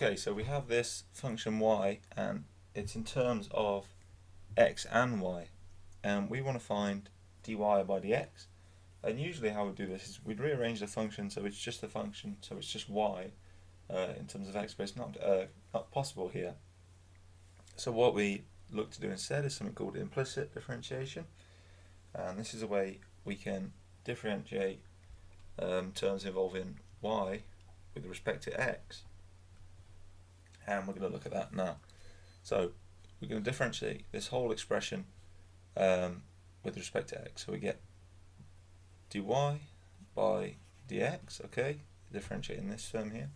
Okay, so we have this function y, and it's in terms of x and y, and we want to find dy by dx. And usually how we do this is we'd rearrange the function so it's just a function, so it's just y in terms of x, but it's not possible here. So what we look to do instead is something called implicit differentiation, and this is a way we can differentiate terms involving y with respect to x, and we're going to look at that now. So we're going to differentiate this whole expression with respect to x. So we get dy by dx, okay, differentiating this term here,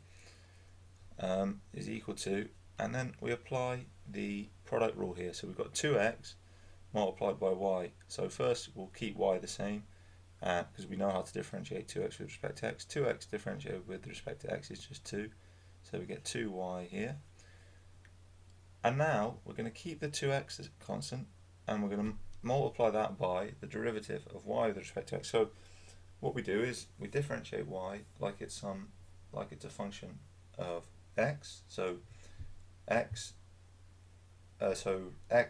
is equal to, and then we apply the product rule here. So we've got 2x multiplied by y. So first we'll keep y the same, because we know how to differentiate 2x with respect to x. 2x differentiated with respect to x is just 2. So we get 2y here. And now we're going to keep the 2x as a constant, and we're going to multiply that by the derivative of y with respect to x. So what we do is we differentiate y like it's a function of x. So x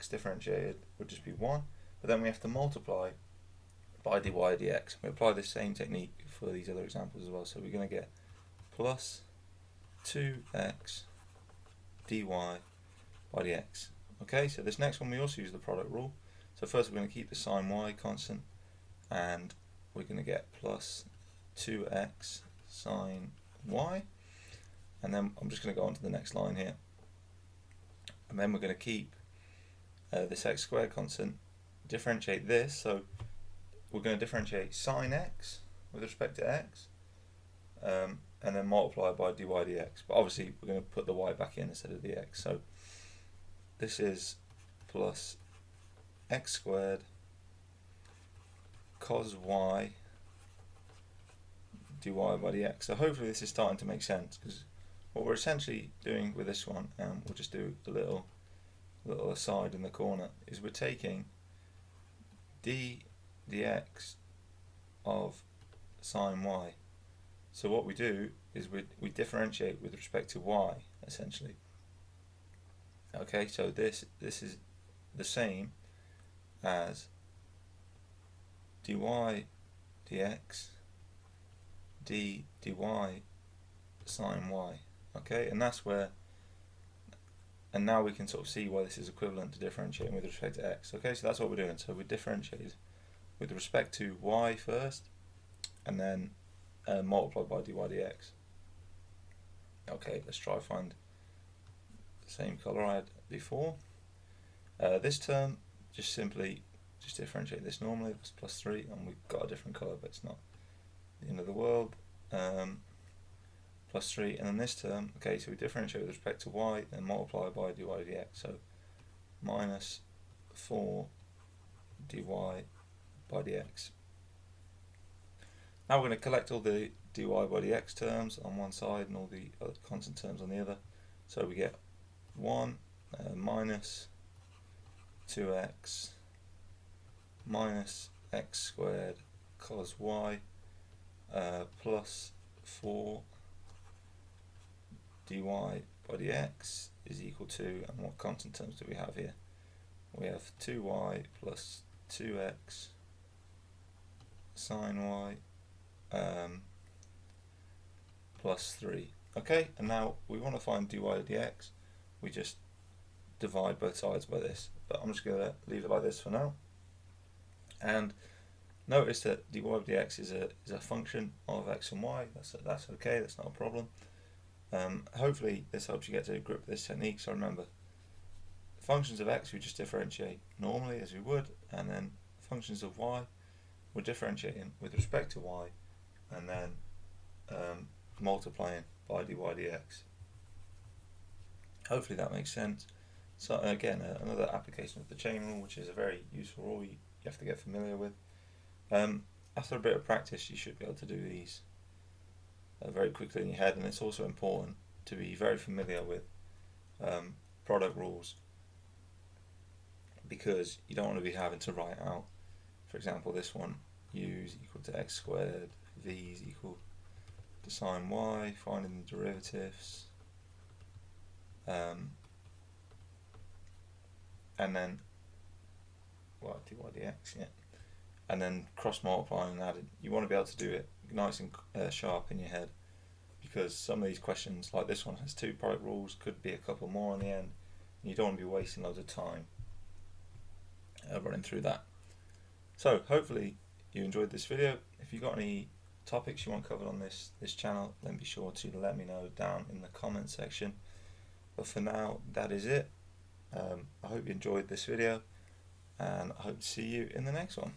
differentiated would just be 1, but then we have to multiply by dy dx. We apply the same technique for these other examples as well. So we're going to get plus 2x dy by dx. Okay, so this next one we also use the product rule. So first we're going to keep the sine y constant, and we're going to get plus 2x sine y, and then I'm just going to go on to the next line here, and then we're going to keep this x squared constant, differentiate this, so we're going to differentiate sine x with respect to x, and then multiply by dy dx, but obviously we're going to put the y back in instead of the x. So this is plus x squared cos y dy by dx. So hopefully this is starting to make sense, because what we're essentially doing with this one, and we'll just do a little aside in the corner, is we're taking dx of sine y. So what we do is we differentiate with respect to y, essentially. Okay, so this is the same as dy dx dy sine y. Okay, and that's where, and now we can sort of see why this is equivalent to differentiating with respect to x. Okay, so that's what we're doing. So we differentiate with respect to y first, and then multiply by dy dx. Okay, let's try to find the same colour I had before. This term, just differentiate this normally. It's plus 3, and we've got a different colour, but it's not the end of the world. Plus 3, and then this term, okay, so we differentiate with respect to y, and multiply by dy dx. So minus 4 dy by dx. Now we're going to collect all the dy by dx terms on one side and all the other constant terms on the other. So we get 1 minus 2x minus x squared cos y plus 4 dy by dx is equal to, and what constant terms do we have here? We have 2y plus 2x sine y plus 3. Okay, and now we want to find dy dx. We just divide both sides by this, but I'm just going to leave it like this for now. And notice that dy dx is a function of x and y. That's okay, that's not a problem. Hopefully this helps you get to a grip with this technique. So remember, functions of x we just differentiate normally as we would, and then functions of y we're differentiating with respect to y, and then multiplying by dy dx. Hopefully that makes sense. So again, another application of the chain rule, which is a very useful rule you have to get familiar with. After a bit of practice, you should be able to do these very quickly in your head, and it's also important to be very familiar with product rules, because you don't want to be having to write out, for example, this one, u is equal to x squared, v is equal to sine y, finding the derivatives, and then dy dx, yeah, and then cross multiplying and adding. You want to be able to do it nice and sharp in your head, because some of these questions, like this one, has two product rules, could be a couple more on the end, and you don't want to be wasting loads of time running through that. So hopefully you enjoyed this video. If you've got any topics you want covered on this channel, then be sure to let me know down in the comment section. But for now, that is it. I hope you enjoyed this video, and I hope to see you in the next one.